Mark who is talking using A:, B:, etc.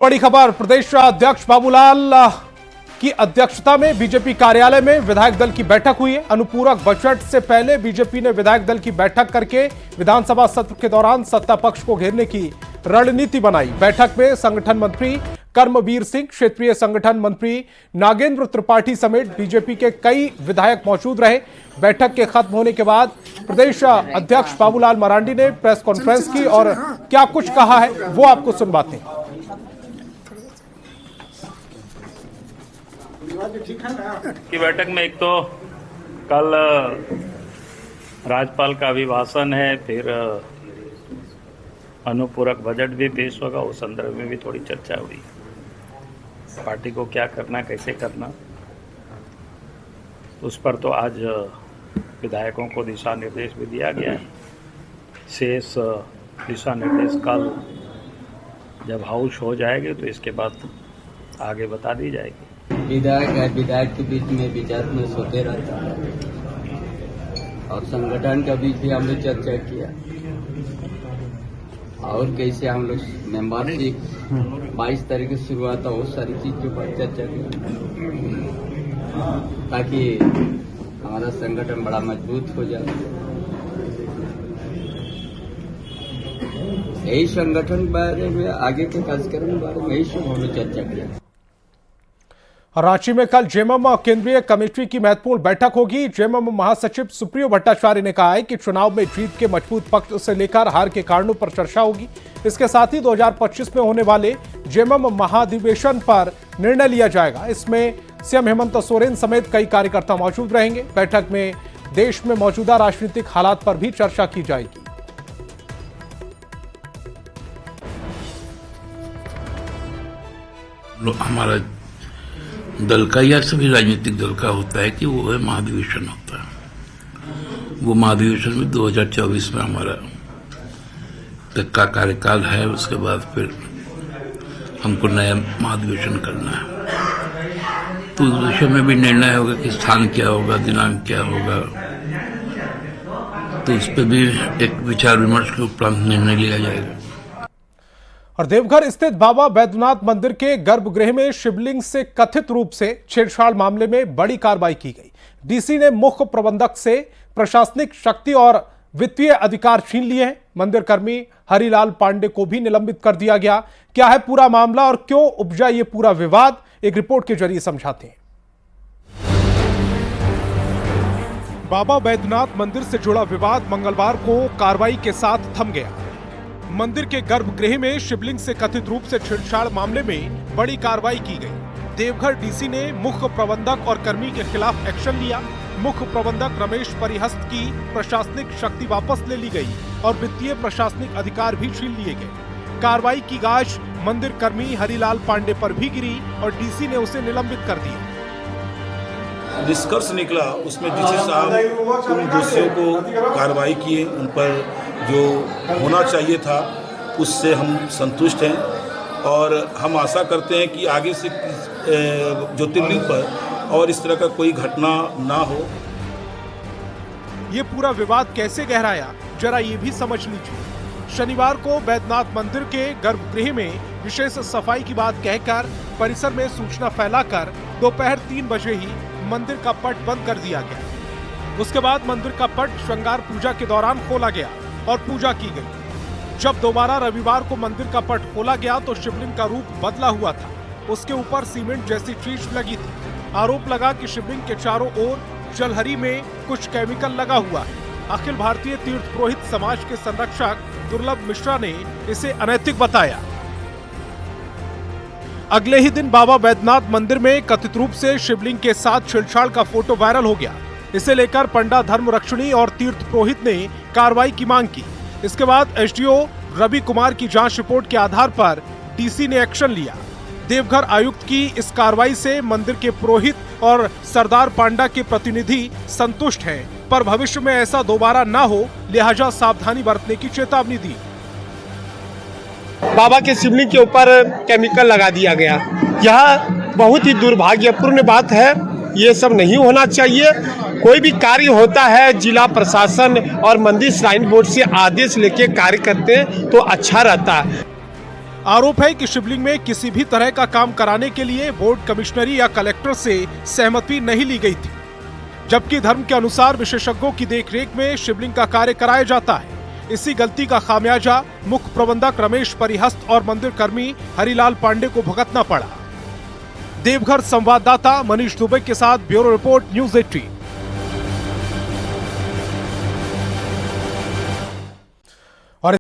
A: बड़ी खबर, प्रदेश अध्यक्ष बाबूलाल की अध्यक्षता में बीजेपी कार्यालय में विधायक दल की बैठक हुई है। अनुपूरक बजट से पहले बीजेपी ने विधायक दल की बैठक करके विधानसभा सत्र के दौरान सत्ता पक्ष को घेरने की रणनीति बनाई। बैठक में संगठन मंत्री कर्मवीर सिंह, क्षेत्रीय संगठन मंत्री नागेंद्र त्रिपाठी समेत बीजेपी के कई विधायक मौजूद रहे। बैठक के खत्म होने के बाद प्रदेश अध्यक्ष बाबूलाल मरांडी ने प्रेस कॉन्फ्रेंस की और क्या कुछ कहा है वो आपको सुनवाते हैं।
B: की बैठक में एक तो कल राज्यपाल का अभिभाषण है, फिर अनुपूरक बजट भी पेश होगा, उस संदर्भ में भी थोड़ी चर्चा हुई। पार्टी को क्या करना, कैसे करना, उस पर तो आज विधायकों को दिशा निर्देश भी दिया गया है। शेष दिशा निर्देश कल जब हाउस हो जाएंगे तो इसके बाद आगे बता दी जाएगी।
C: विधायक के बीच में विचार विमर्श होते रहता है और संगठन के बीच भी हम लोग चर्चा किया और कैसे हम लोग मेंबरशिप 22 तारीख की शुरुआत हो, सारी चीज के ऊपर चर्चा की ताकि हमारा संगठन बड़ा मजबूत हो जाए। यही संगठन बारे में आगे के कार्यक्रम के बारे में यही सब हम लोग चर्चा किया।
A: रांची में कल जेएमएम केंद्रीय कमेटी की महत्वपूर्ण बैठक होगी। जेएमएम महासचिव सुप्रियो भट्टाचार्य ने कहा है कि चुनाव में जीत के मजबूत पक्ष से लेकर हार के कारणों पर चर्चा होगी। इसके साथ ही 2025 में होने वाले जेएमएम महाधिवेशन पर निर्णय लिया जाएगा। इसमें सीएम हेमंत सोरेन समेत कई कार्यकर्ता मौजूद रहेंगे। बैठक में देश में मौजूदा राजनीतिक हालात पर भी चर्चा की जाएगी।
D: हमारा दल का या सभी राजनीतिक दल का होता है कि वो है महाधिवेशन होता है। वो महाधिवेशन में 2024 में हमारा तक का कार्यकाल है। उसके बाद फिर हमको नया महाधिवेशन करना है, तो उस विषय में भी निर्णय होगा कि स्थान क्या होगा, दिनांक क्या होगा, तो उस पर भी एक विचार विमर्श के उपरांत निर्णय लिया जाएगा।
A: और देवघर स्थित बाबा बैद्यनाथ मंदिर के गर्भगृह में शिवलिंग से कथित रूप से छेड़छाड़ मामले में बड़ी कार्रवाई की गई। डीसी ने मुख्य प्रबंधक से प्रशासनिक शक्ति और वित्तीय अधिकार छीन लिए हैं। मंदिर कर्मी हरिलाल पांडे को भी निलंबित कर दिया गया। क्या है पूरा मामला और क्यों उपजा ये पूरा विवाद, एक रिपोर्ट के जरिए समझाते हैं। बाबा बैद्यनाथ मंदिर से जुड़ा विवाद मंगलवार को कार्रवाई के साथ थम गया। मंदिर के गर्भगृह में शिवलिंग से कथित रूप से छेड़छाड़ मामले में बड़ी कार्रवाई की गई। देवघर डीसी ने मुख्य प्रबंधक और कर्मी के खिलाफ एक्शन लिया। मुख्य प्रबंधक रमेश परिहस्त की प्रशासनिक शक्ति वापस ले ली गई और वित्तीय प्रशासनिक अधिकार भी छीन लिए गए। कार्रवाई की गाज मंदिर कर्मी हरिलाल पांडे पर भी गिरी और डीसी ने उसे निलंबित कर दिया।
E: निष्कर्ष निकला, उसमें डीसी साहब उन दोषियों को कार्रवाई किए, उन पर जो होना चाहिए था उससे हम संतुष्ट हैं और हम आशा करते हैं कि आगे से ज्योतिर्लिंग पर और इस तरह का कोई घटना ना हो।
A: ये पूरा विवाद कैसे गहराया, जरा ये भी समझ लीजिए। शनिवार को बैद्यनाथ मंदिर के गर्भगृह में विशेष सफाई की बात कहकर परिसर में सूचना फैलाकर दोपहर 3 बजे ही मंदिर का पट बंद कर दिया गया। उसके बाद मंदिर का पट श्रृंगार पूजा के दौरान खोला गया और पूजा की गई। जब दोबारा रविवार को मंदिर का पट खोला गया तो शिवलिंग का रूप बदला हुआ था। उसके ऊपर सीमेंट जैसी चीज लगी थी। आरोप लगा कि शिवलिंग के चारों ओर जलहरी में कुछ केमिकल लगा हुआ है। अखिल भारतीय तीर्थ पुरोहित समाज के संरक्षक दुर्लभ मिश्रा ने इसे अनैतिक बताया। अगले ही दिन बाबा बैद्यनाथ मंदिर में कथित रूप से शिवलिंग के साथ छेड़छाड़ का फोटो वायरल हो गया। इसे लेकर पंडा धर्मरक्षिणी और तीर्थ पुरोहित ने कार्रवाई की मांग की। इसके बाद एसडीओ रवि कुमार की जांच रिपोर्ट के आधार पर डीसी ने एक्शन लिया। देवघर आयुक्त की इस कार्रवाई से मंदिर के पुरोहित और सरदार पांडा के प्रतिनिधि संतुष्ट हैं, पर भविष्य में ऐसा दोबारा न हो, लिहाजा सावधानी बरतने की चेतावनी दी।
F: बाबा के शिवलिंग के ऊपर केमिकल लगा दिया गया, यह बहुत ही दुर्भाग्यपूर्ण बात है। ये सब नहीं होना चाहिए। कोई भी कार्य होता है, जिला प्रशासन और मंदिर श्राइन बोर्ड से आदेश लेके कार्य करते हैं तो अच्छा रहता है।
A: आरोप है कि शिवलिंग में किसी भी तरह का काम कराने के लिए बोर्ड कमिश्नरी या कलेक्टर से सहमति नहीं ली गई थी, जबकि धर्म के अनुसार विशेषज्ञों की देखरेख में शिवलिंग का कार्य कराया जाता है। इसी गलती का खामियाजा मुख्य प्रबंधक रमेश परिहस्त और मंदिर कर्मी हरिलाल पांडे को भुगतना पड़ा। देवघर संवाददाता मनीष दुबे के साथ ब्यूरो रिपोर्ट, न्यूज़ 18।